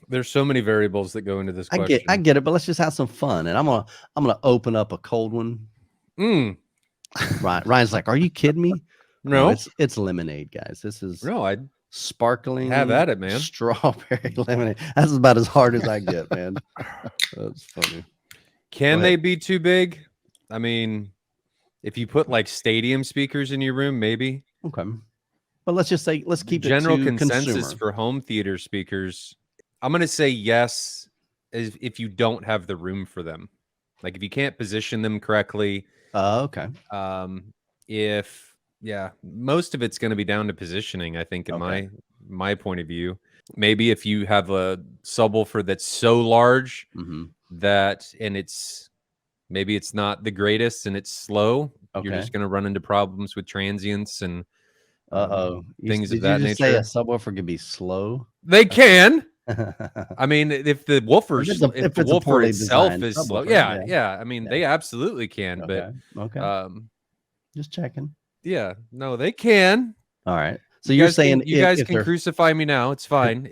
There's so many variables that go into this I question. get it, but let's just have some fun. And I'm gonna open up a cold one. Ryan's like, "Are you kidding me?" No, No, it's lemonade, guys. This is no, I'd sparkling have at it, man. strawberry lemonade. That's about as hard as I get, man. That's funny. Can they be too big? I mean, if you put like stadium speakers in your room, maybe. Okay. But let's just say, let's keep General it to consensus consumer. for home theater speakers. I'm going to say yes if you don't have the room for them. Like if you can't position them correctly. Okay. Most of it's going to be down to positioning, I think, in my point of view. Maybe if you have a subwoofer that's so large that, and maybe it's not the greatest and it's slow, you're just going to run into problems with transients and things of that nature. Did you just say a subwoofer can be slow? They can. I mean, if the woofer itself is slow, yeah. I mean, they absolutely can. But just checking. Yeah, no, they can. All right. So you're saying you guys can crucify me now. It's fine.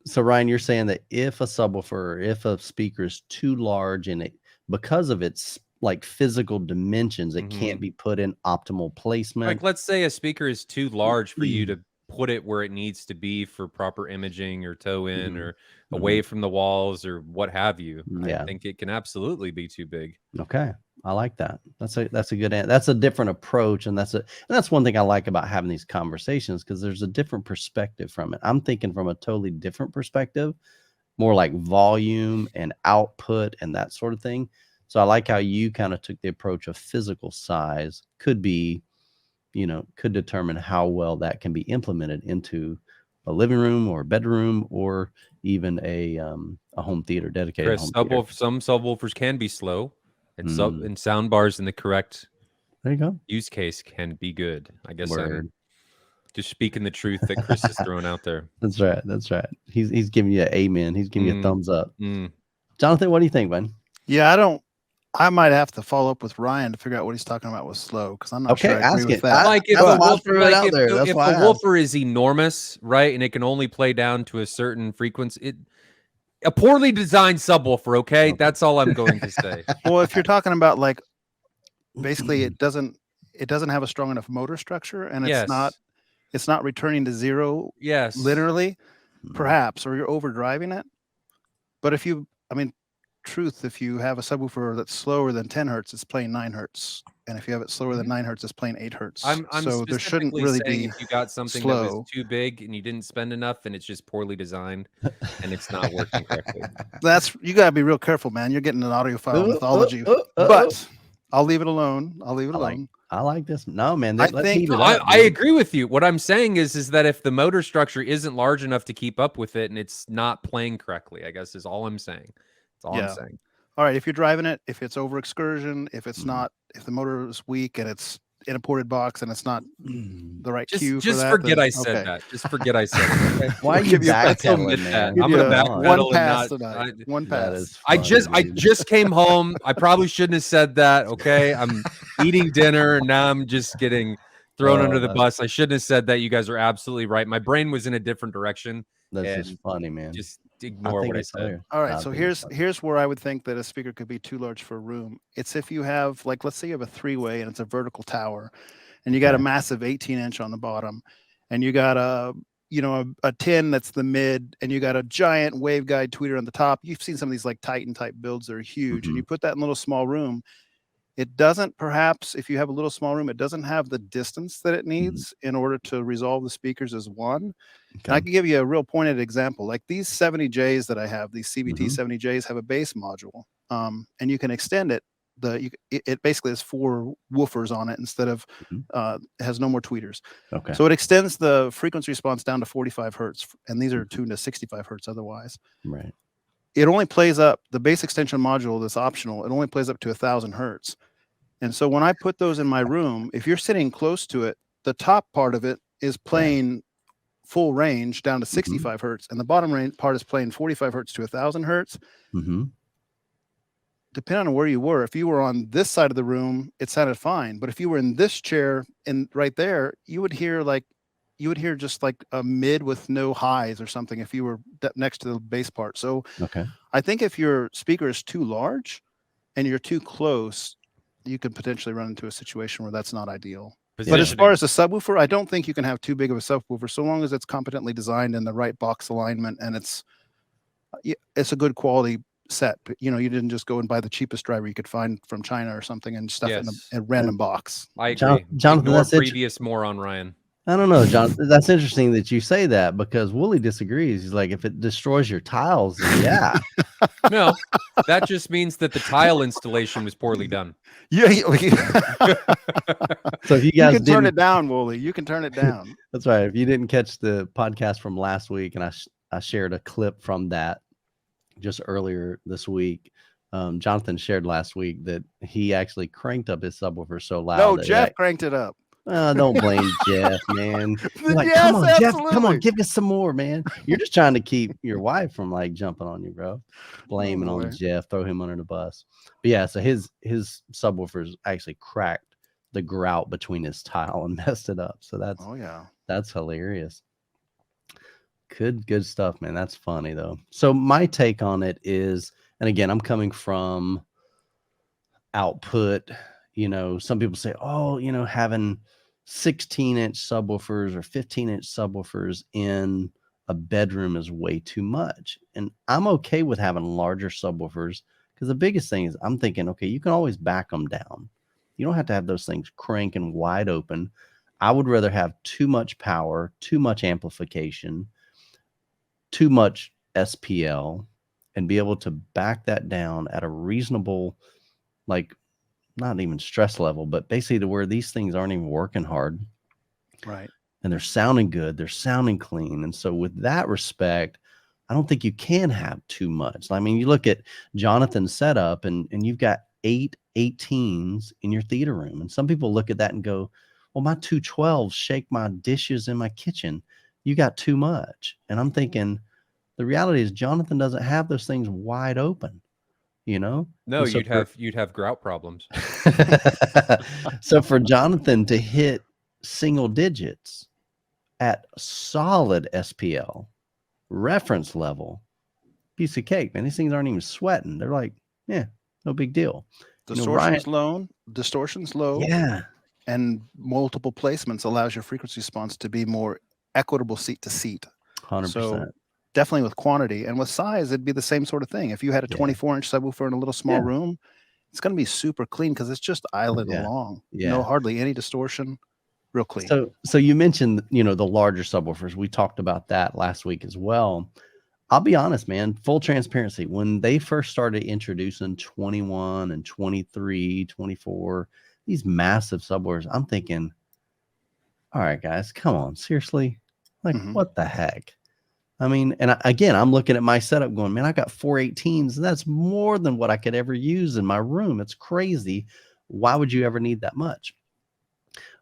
So Ryan, you're saying that if a subwoofer, or if a speaker is too large and because of its like physical dimensions, it can't be put in optimal placement. Like, let's say a speaker is too large for you to put it where it needs to be for proper imaging or toe in or away from the walls or what have you. I think it can absolutely be too big. Okay. I like that. That's a good answer. That's a different approach. And that's one thing I like about having these conversations, because there's a different perspective from it. I'm thinking from a totally different perspective, more like volume and output and that sort of thing. So I like how you kind of took the approach of physical size could determine how well that can be implemented into a living room or a bedroom or even a home theater, dedicated home theater. Some subwoofers can be slow, and sound bars in the correct use case can be good. I guess I'm just speaking the truth that Chris is throwing out there. That's right. He's giving you an amen. He's giving you a thumbs up. Jonathan, what do you think, man? Yeah, I might have to follow up with Ryan to figure out what he's talking about with slow, because I'm not sure I agree with that. If a woofer is enormous, right, and it can only play down to a certain frequency, a poorly designed subwoofer, okay? That's all I'm going to say. Well, if you're talking about like basically it doesn't have a strong enough motor structure, and it's not returning to zero literally, perhaps, or you're overdriving it. But if you have a subwoofer that's slower than 10 hertz, it's playing 9 hertz. And if you have it slower than 9 hertz, it's playing 8 hertz. So there shouldn't really be if you got something slow that was too big and you didn't spend enough and it's just poorly designed and it's not working correctly. You got to be real careful, man. You're getting an audiophile mythology. But I'll leave it alone. I like this. No, man. I agree with you. What I'm saying is that if the motor structure isn't large enough to keep up with it and it's not playing correctly, I guess is all I'm saying. That's all I'm saying. All right, if you're driving it, if it's over excursion, if it's not, if the motor is weak and it's in a ported box and it's not the right cue for that. Just forget I said that. Just forget I said it. Okay? Why are you backpedaling, man? I'm gonna backpedal one pass. I just came home. I probably shouldn't have said that. Okay, I'm eating dinner and now I'm just getting thrown under the bus. I shouldn't have said that. You guys are absolutely right. My brain was in a different direction. That's just funny, man. Just ignore what I said. All right, so here's where I would think that a speaker could be too large for a room. It's if you have, like, let's say you have a 3-way and it's a vertical tower, and you got a massive 18-inch on the bottom, and you got a 10 that's the mid, and you got a giant waveguide tweeter on the top. You've seen some of these like Titan type builds that are huge, and you put that in a little small room. It doesn't, perhaps, if you have a little small room, it doesn't have the distance that it needs in order to resolve the speakers as one. Okay. I can give you a real pointed example. Like these 70Js that I have, these CVT 70Js have a bass module, and you can extend it. It basically has 4 woofers on it instead of, it has no more tweeters. Okay. So it extends the frequency response down to 45 hertz, and these are tuned to 65 hertz otherwise. Right. It only plays up, the bass extension module that's optional, it only plays up to 1,000 hertz. And so when I put those in my room, if you're sitting close to it, the top part of it is playing full range down to 65 hertz, and the bottom range part is playing 45 hertz to 1,000 hertz. Depending on where you were, if you were on this side of the room, it sounded fine. But if you were in this chair and right there, you would hear like you would hear just like a mid with no highs or something if you were next to the bass part. So Okay. I think if your speaker is too large and you're too close, you could potentially run into a situation where that's not ideal. But as far as a subwoofer, I don't think you can have too big of a subwoofer so long as it's competently designed in the right box alignment and it's a good quality set. You know, you didn't just go and buy the cheapest driver you could find from China or something and stuff in a random box. I agree. Jonathan, Ignore previous moron Ryan. I don't know, John. That's interesting that you say that because Wooly disagrees. He's like, if it destroys your tiles, then yeah. No, that just means that the tile installation was poorly done. Yeah. So if you guys can turn it down, Wooly. You can turn it down. That's right. If you didn't catch the podcast from last week, and I shared a clip from that just earlier this week. Jonathan shared last week that he actually cranked up his subwoofer so loud. No, Jeff cranked it up. Don't blame Jeff, man. Like, yes, come on, absolutely. Jeff, come on, give us some more, man. You're just trying to keep your wife from like jumping on you, bro. Blaming on Jeff, throw him under the bus. But yeah, so his subwoofers actually cracked the grout between his tile and messed it up. So that's hilarious. Good stuff, man. That's funny though. So my take on it is, and again, I'm coming from output. You know, some people say, oh, you know, having 16-inch subwoofers or 15-inch subwoofers in a bedroom is way too much. And I'm okay with having larger subwoofers because the biggest thing is I'm thinking, okay, you can always back them down. You don't have to have those things cranking wide open. I would rather have too much power, too much amplification, too much SPL, and be able to back that down at a reasonable, like, not even stress level, but basically to where these things aren't even working hard. Right. And they're sounding good. They're sounding clean. And so with that respect, I don't think you can have too much. I mean, you look at Jonathan's setup and you've got 8 18s in your theater room. And some people look at that and go, well, my 212s shake my dishes in my kitchen. You got too much. And I'm thinking the reality is Jonathan doesn't have those things wide open. You know, no, so you'd have grout problems. So for Jonathan to hit single digits at solid SPL reference level, piece of cake, man. These things aren't even sweating. They're like, yeah, no big deal. Distortion's low. Yeah. And multiple placements allows your frequency response to be more equitable seat to seat. 100%. So definitely with quantity and with size, it'd be the same sort of thing. If you had a 24-inch subwoofer in a little small room, it's going to be super clean because it's just eyelet long. No, hardly any distortion, real clean. So you mentioned, you know, the larger subwoofers. We talked about that last week as well. I'll be honest, man, full transparency. When they first started introducing 21 and 23, 24, these massive subwoofers, I'm thinking, all right, guys, come on, seriously? Like, what the heck? I mean, and again, I'm looking at my setup going, man, I got 4 18s, and that's more than what I could ever use in my room. It's crazy. Why would you ever need that much?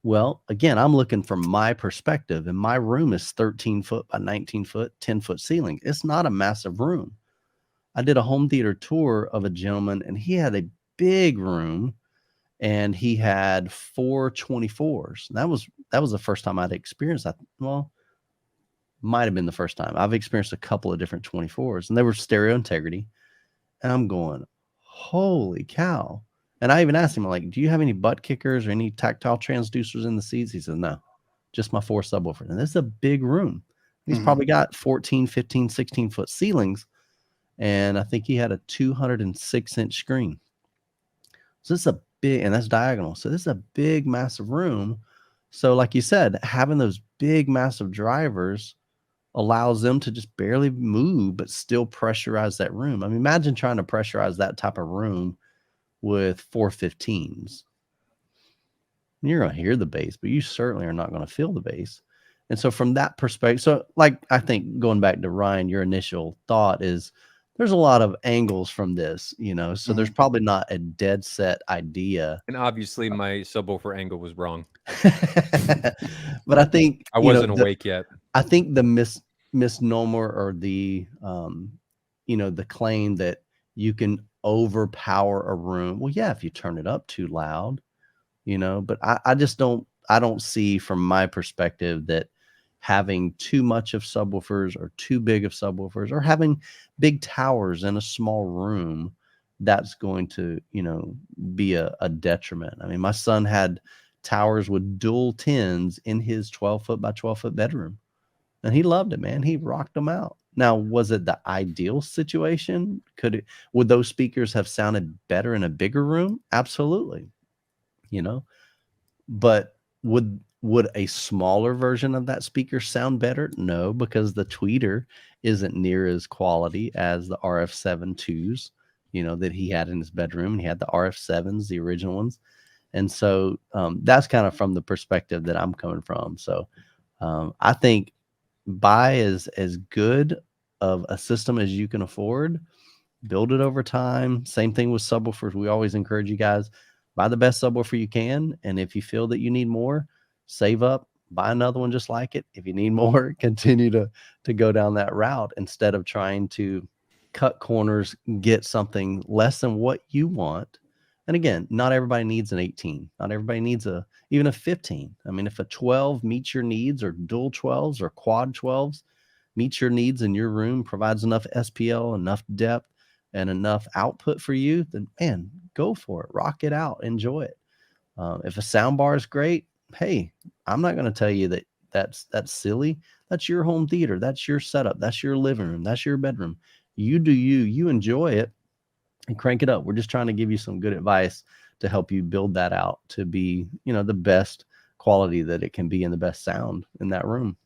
Well, again, I'm looking from my perspective, and my room is 13 foot by 19 foot, 10-foot ceiling. It's not a massive room. I did a home theater tour of a gentleman, and he had a big room, and he had 4 24s. That was the first time I'd experienced that. Well, might have been the first time. I've experienced a couple of different 24s, and they were stereo integrity. And I'm going, holy cow. And I even asked him, like, do you have any butt kickers or any tactile transducers in the seats? He said, no, just my 4 subwoofers. And this is a big room. He's probably got 14, 15, 16-foot ceilings. And I think he had a 206-inch screen. So this is a big, and that's diagonal. So this is a big, massive room. So like you said, having those big, massive drivers allows them to just barely move, but still pressurize that room. I mean, imagine trying to pressurize that type of room with 4 15s. You're going to hear the bass, but you certainly are not going to feel the bass. And so from that perspective, so like, I think going back to Ryan, your initial thought is there's a lot of angles from this, you know, so there's probably not a dead set idea. And obviously my subwoofer angle was wrong. But I think I wasn't awake yet. I think the misnomer or the, you know, the claim that you can overpower a room. Well, yeah, if you turn it up too loud, you know, but I just don't see from my perspective that having too much of subwoofers or too big of subwoofers, or having big towers in a small room, that's going to, be a detriment. I mean, my son had towers with dual 10s in his 12-foot by 12-foot bedroom, and he loved it, man. He rocked them out. Now, was it the ideal situation? Would those speakers have sounded better in a bigger room? Absolutely. But would a smaller version of that speaker sound better? No, because the tweeter isn't near as quality as the RF7 2s, that he had in his bedroom. And he had the RF7s, the original ones. And so that's kind of from the perspective that I'm coming from. So I think buy as good of a system as you can afford, build it over time. Same thing with subwoofers. We always encourage you guys, buy the best subwoofer you can. And if you feel that you need more, save up, buy another one just like it. If you need more, continue to go down that route instead of trying to cut corners, get something less than what you want. And again, not everybody needs an 18. Not everybody needs even a 15. I mean, if a 12 meets your needs, or dual 12s or quad 12s meets your needs in your room, provides enough SPL, enough depth, and enough output for you, then man, go for it. Rock it out. Enjoy it. If a sound bar is great, hey, I'm not going to tell you that's silly. That's your home theater. That's your setup. That's your living room. That's your bedroom. You do you enjoy it and crank it up. We're just trying to give you some good advice to help you build that out to be, the best quality that it can be and the best sound in that room.